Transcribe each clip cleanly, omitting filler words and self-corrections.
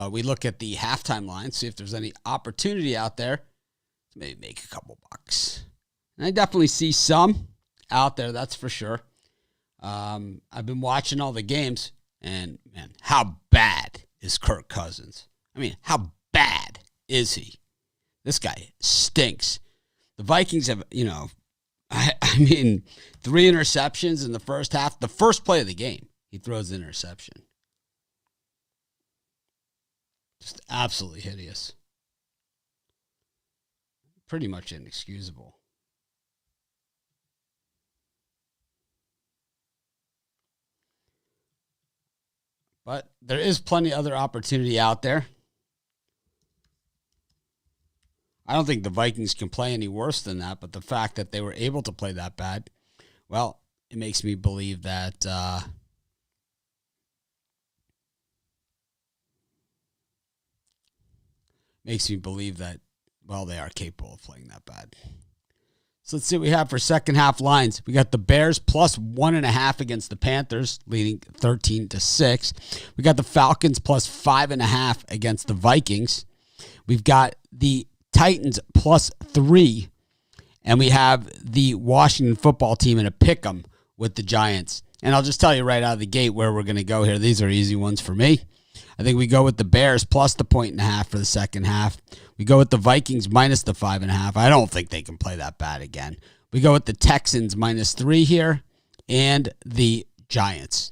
We look at the halftime line, see if there's any opportunity out there to maybe make a couple bucks. And I definitely see some out there, that's for sure. I've been watching all the games, and man, how bad is Kirk Cousins? I mean, how bad is he? This guy stinks. The Vikings have, I mean, 3 interceptions in the first half. The first play of the game, he throws an interception. Just absolutely hideous. Pretty much inexcusable. But there is plenty of other opportunity out there. I don't think the Vikings can play any worse than that, but the fact that they were able to play that bad, well, it makes me believe that well, they are capable of playing that bad. So let's see what we have for second half lines. We got the Bears plus 1.5 against the Panthers, leading 13-6. We got the Falcons plus 5.5 against the Vikings. We've got the Titans plus 3. And we have the Washington football team in a pick'em with the Giants. And I'll just tell you right out of the gate where we're going to go here. These are easy ones for me. I think we go with the Bears plus the 1.5 for the second half. We go with the Vikings minus the 5.5. I don't think they can play that bad again. We go with the Texans minus 3 here and the Giants.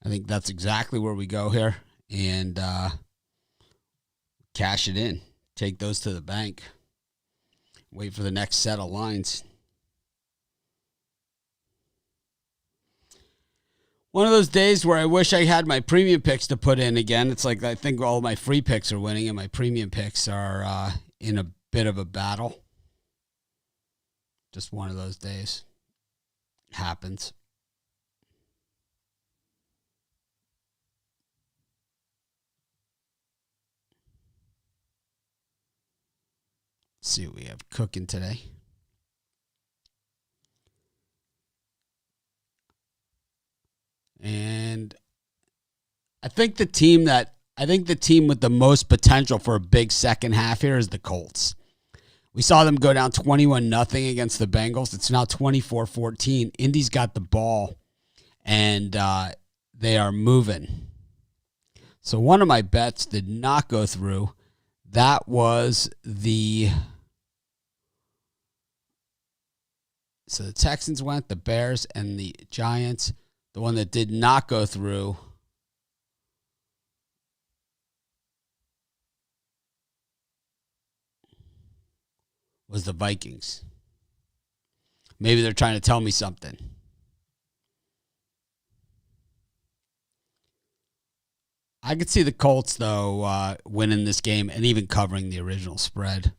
I think that's exactly where we go here. And cash it in. Take those to the bank. Wait for the next set of lines. One of those days where I wish I had my premium picks to put in again. It's like I think all my free picks are winning and my premium picks are in a bit of a battle. Just one of those days. It happens. Let's see what we have cooking today. And I think the team with the most potential for a big second half here is the Colts. We saw them go down 21-0 against the Bengals. It's now 24-14. Indy's got the ball, and they are moving. So one of my bets did not go through. That was so the Texans went, the Bears, and the Giants. The one that did not go through was the Vikings. Maybe they're trying to tell me something. I could see the Colts, though, winning this game and even covering the original spread.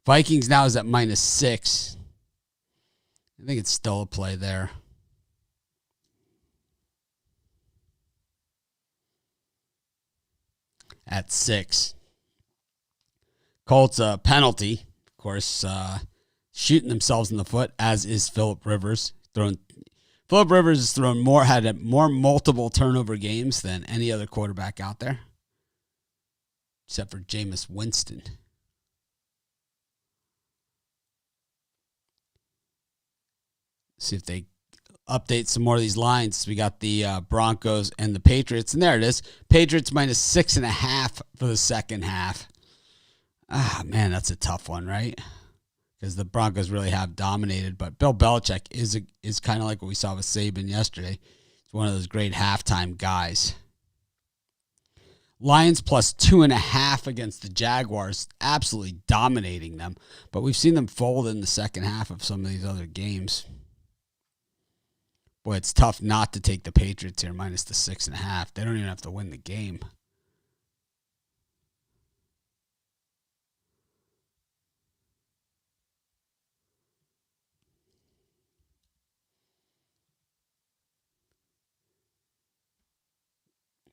Vikings now is at -6. I think it's still a play there. At 6. Colts penalty, of course, shooting themselves in the foot, as is Phillip Rivers. Phillip Rivers has had more multiple turnover games than any other quarterback out there, except for Jameis Winston. See if they update some more of these lines. We got the Broncos and the Patriots, and there it is. Patriots -6.5 for the second half. Ah, man, that's a tough one, right? Because the Broncos really have dominated, but Bill Belichick is kind of like what we saw with Saban yesterday. He's one of those great halftime guys. Lions +2.5 against the Jaguars, absolutely dominating them, but we've seen them fold in the second half of some of these other games. Boy, it's tough not to take the Patriots here minus the 6.5. They don't even have to win the game.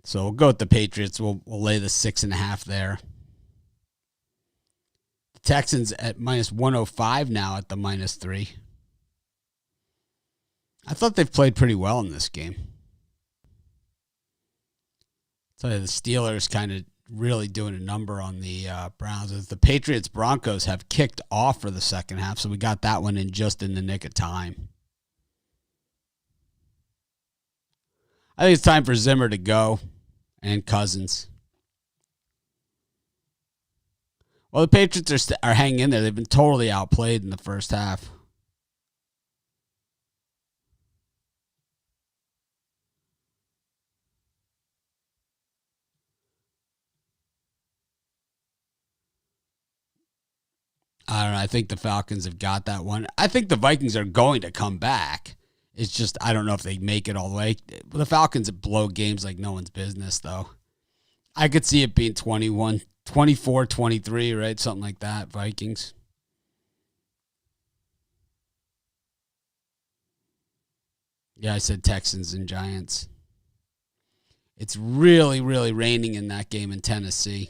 So we'll go with the Patriots. We'll lay the 6.5 there. The Texans at -105 now at the -3. I thought they've played pretty well in this game. tell you, the Steelers kind of really doing a number on the Browns. As the Patriots Broncos have kicked off for the second half, so we got that one in just in the nick of time. I think it's time for Zimmer to go and Cousins. Well, the Patriots are hanging in there. They've been totally outplayed in the first half. I don't know. I think the Falcons have got that one. I think the Vikings are going to come back. It's just, I don't know if they make it all the way. The Falcons blow games like no one's business, though. I could see it being 21, 24, 23, right? Something like that, Vikings. Yeah, I said Texans and Giants. It's really, really raining in that game in Tennessee.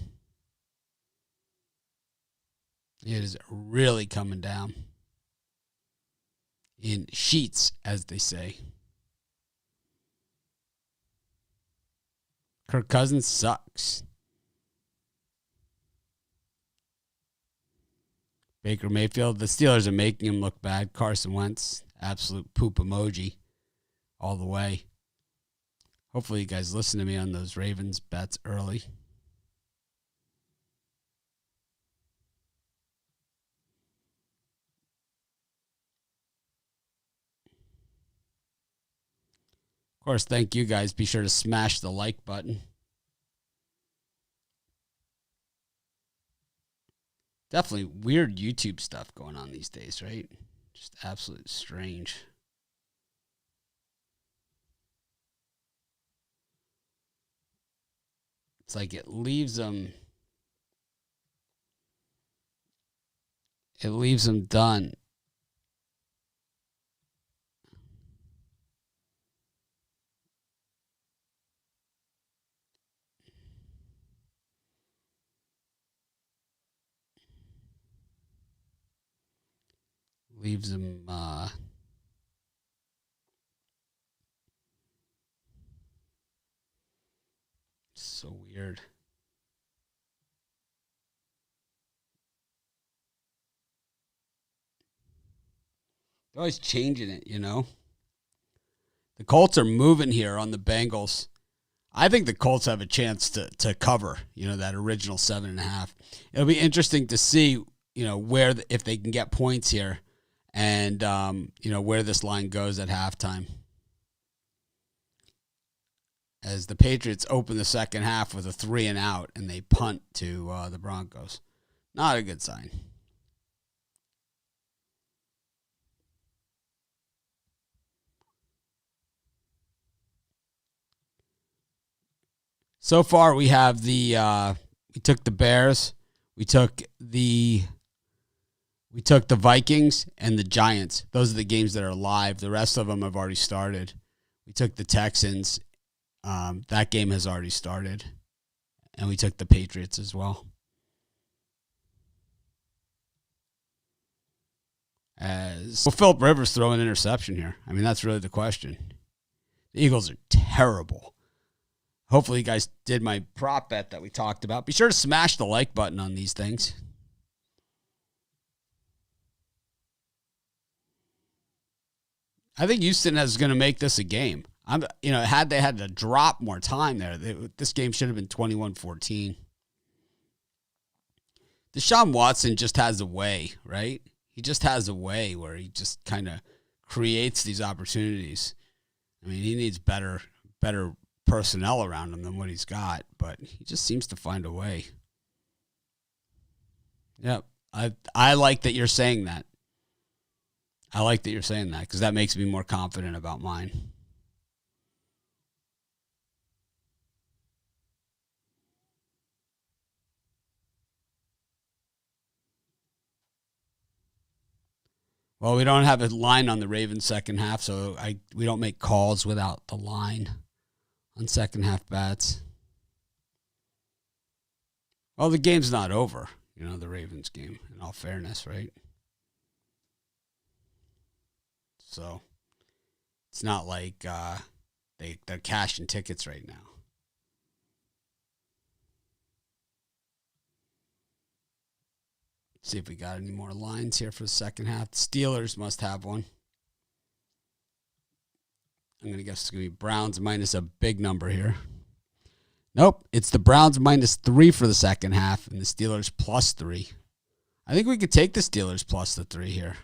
It is really coming down in sheets, as they say. Kirk Cousins sucks. Baker Mayfield, the Steelers are making him look bad. Carson Wentz, absolute poop emoji all the way. Hopefully you guys listen to me on those Ravens bets early. Of course, thank you guys. Be sure to smash the like button. Definitely weird YouTube stuff going on these days, right? Just absolutely strange. It's like it leaves them done. Leaves them so weird. They're always changing it, you know. The Colts are moving here on the Bengals. I think the Colts have a chance to cover, that original 7.5. It'll be interesting to see, where if they can get points here, and where this line goes at halftime. As the Patriots open the second half with a 3-and-out, and they punt to the Broncos. Not a good sign. So far, we have we took the Bears, we took the Vikings and the Giants. Those are the games that are live. The rest of them have already started. We took the Texans. That game has already started. And we took the Patriots as well. Will Phillip Rivers throw an interception here? I mean, that's really the question. The Eagles are terrible. Hopefully you guys did my prop bet that we talked about. Be sure to smash the like button on these things. I think Houston is going to make this a game. Had they had to drop more time there, this game should have been 21-14. Deshaun Watson just has a way, right? He just has a way where he just kind of creates these opportunities. I mean, he needs better personnel around him than what he's got, but he just seems to find a way. Yep. I like that you're saying that. I like that you're saying that because that makes me more confident about mine. Well, we don't have a line on the Ravens second half, so we don't make calls without the line on second half bats. Well, the game's not over, the Ravens game, in all fairness, right? So it's not like they're cashing tickets right now. See if we got any more lines here for the second half. The Steelers must have one. I'm going to guess it's going to be Browns minus a big number here. Nope, it's the Browns minus 3 for the second half and the Steelers plus 3. I think we could take the Steelers plus the 3 here.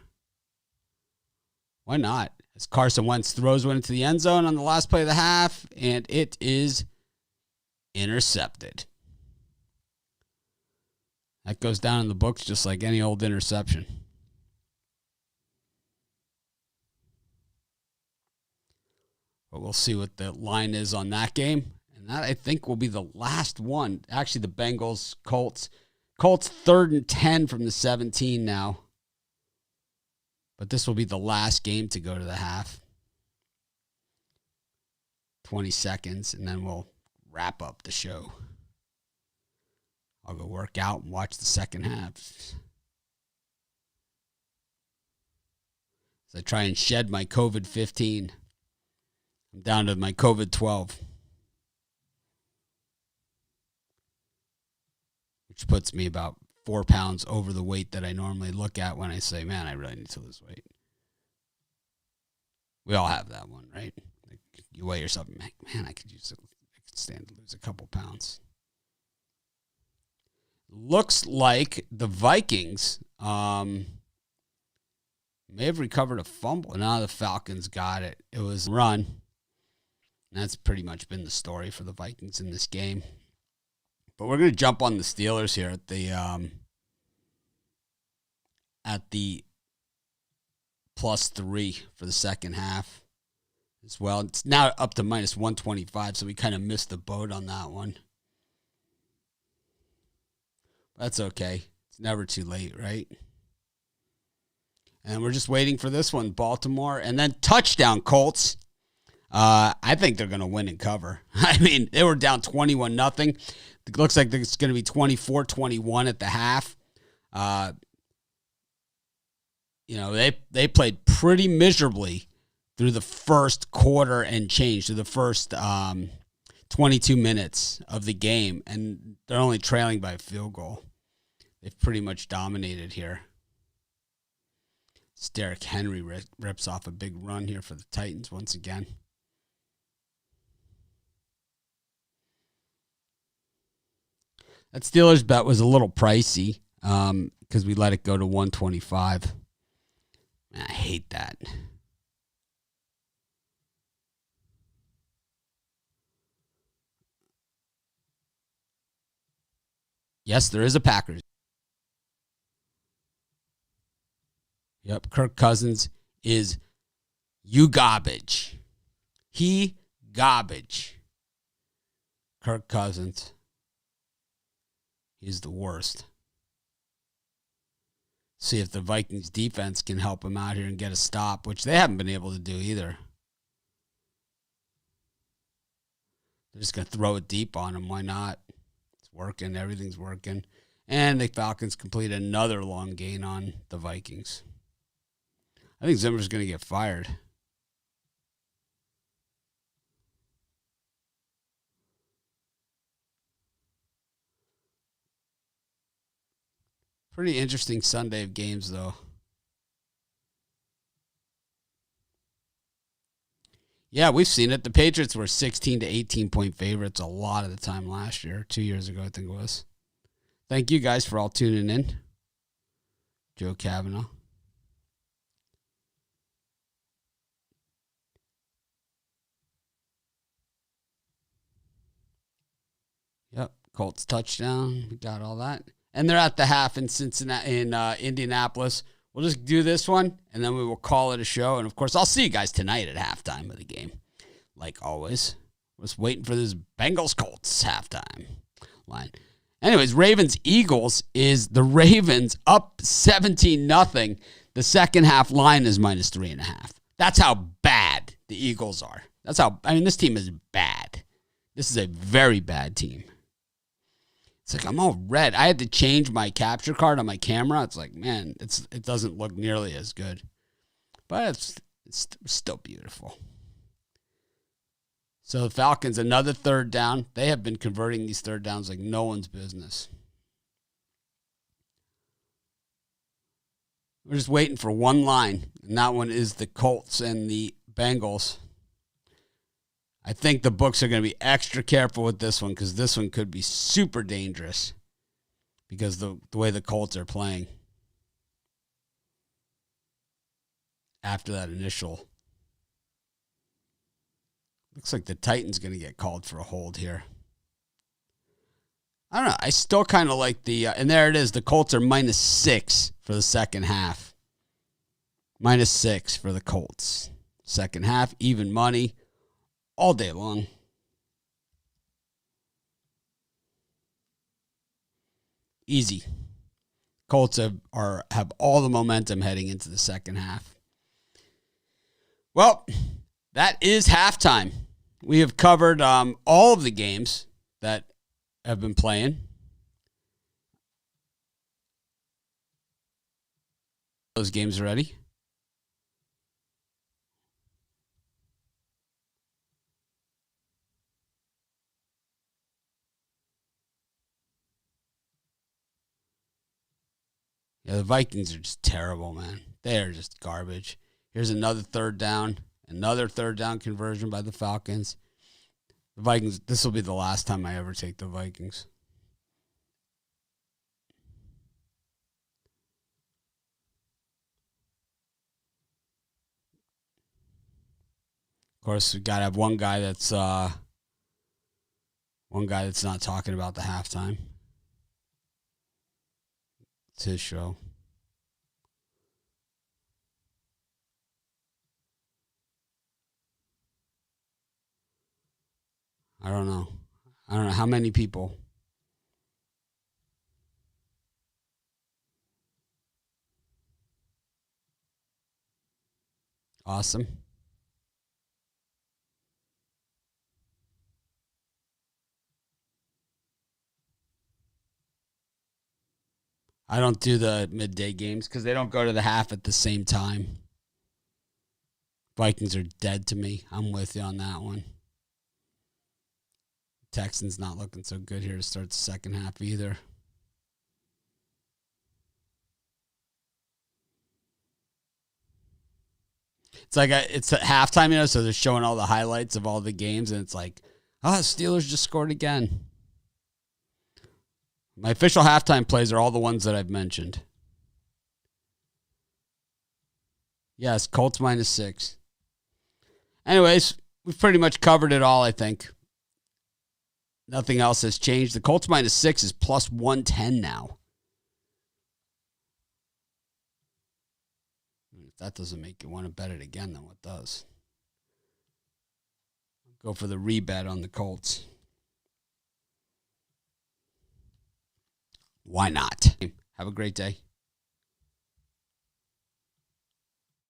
Why not? As Carson Wentz throws one into the end zone on the last play of the half, and it is intercepted. That goes down in the books just like any old interception. But we'll see what the line is on that game. And that, I think, will be the last one. Actually, the Bengals, Colts. Colts 3rd and 10 from the 17 now. But this will be the last game to go to the half. 20 seconds, and then we'll wrap up the show. I'll go work out and watch the second half. As I try and shed my COVID-15. I'm down to my COVID-12. Which puts me about 4 pounds over the weight that I normally look at when I say, man, I really need to lose weight. We all have that one, right? Like you weigh yourself and like, man, I could stand to lose a couple pounds. Looks like the Vikings may have recovered a fumble. Now the Falcons got it. It was a run. And that's pretty much been the story for the Vikings in this game. But we're going to jump on the Steelers here at the plus 3 for the second half as well. It's now up to minus 125, so we kind of missed the boat on that one. That's okay. It's never too late, right? And we're just waiting for this one, Baltimore. And then touchdown, Colts. I think they're going to win and cover. I mean, they were down 21-0. It looks like it's going to be 24-21 at the half. They played pretty miserably through the first quarter and change, through the first 22 minutes of the game, and they're only trailing by a field goal. They've pretty much dominated here. Derrick Henry rips off a big run here for the Titans once again. That Steelers bet was a little pricey because we let it go to 125. Man, I hate that. Yes, there is a Packers. Yep, Kirk Cousins is garbage. He garbage. Kirk Cousins. He's the worst. See if the Vikings defense can help him out here and get a stop, which they haven't been able to do either. They're just going to throw it deep on him. Why not? It's working. Everything's working. And the Falcons complete another long gain on the Vikings. I think Zimmer's going to get fired. Pretty interesting Sunday of games, though. Yeah, we've seen it. The Patriots were 16 to 18-point favorites a lot of the time last year. 2 years ago, I think it was. Thank you guys for all tuning in. Joe Kavanaugh. Yep, Colts touchdown. We got all that. And they're at the half in Cincinnati, in Indianapolis. We'll just do this one, and then we will call it a show. And, of course, I'll see you guys tonight at halftime of the game, like always. Just waiting for this Bengals-Colts halftime line. Anyways, Ravens-Eagles is the Ravens up 17-0. The second half line is minus 3.5. That's how bad the Eagles are. This team is bad. This is a very bad team. It's like I'm all red. I had to change my capture card on my camera. It's like, man, it doesn't look nearly as good. But it's still beautiful. So the Falcons, another third down. They have been converting these third downs like no one's business. We're just waiting for one line, and that one is the Colts and the Bengals. I think the books are going to be extra careful with this one because this one could be super dangerous because the way the Colts are playing after that initial. Looks like the Titans going to get called for a hold here. I don't know. I still kind of like the, and there it is. The Colts are -6 for the second half. -6 for the Colts. Second half, even money all day long. Easy. Colts have all the momentum heading into the second half. Well, that is halftime. We have covered all of the games that have been playing. Those games already. Yeah, the Vikings are just terrible, man. They are just garbage. Here's another third down conversion by the Falcons. The Vikings, this will be the last time I ever take the Vikings. Of course, we got to have one guy that's not talking about the halftime. It's his show. I don't know how many people. Awesome. I don't do the midday games because they don't go to the half at the same time. Vikings are dead to me. I'm with you on that one. Texans not looking so good here to start the second half either. It's like it's at halftime, so they're showing all the highlights of all the games, and it's like, Steelers just scored again. My official halftime plays are all the ones that I've mentioned. Yes, Colts -6. Anyways, we've pretty much covered it all, I think. Nothing else has changed. The Colts -6 is +110 now. If that doesn't make you want to bet it again, then what does? Go for the rebet on the Colts. Why not? Have a great day.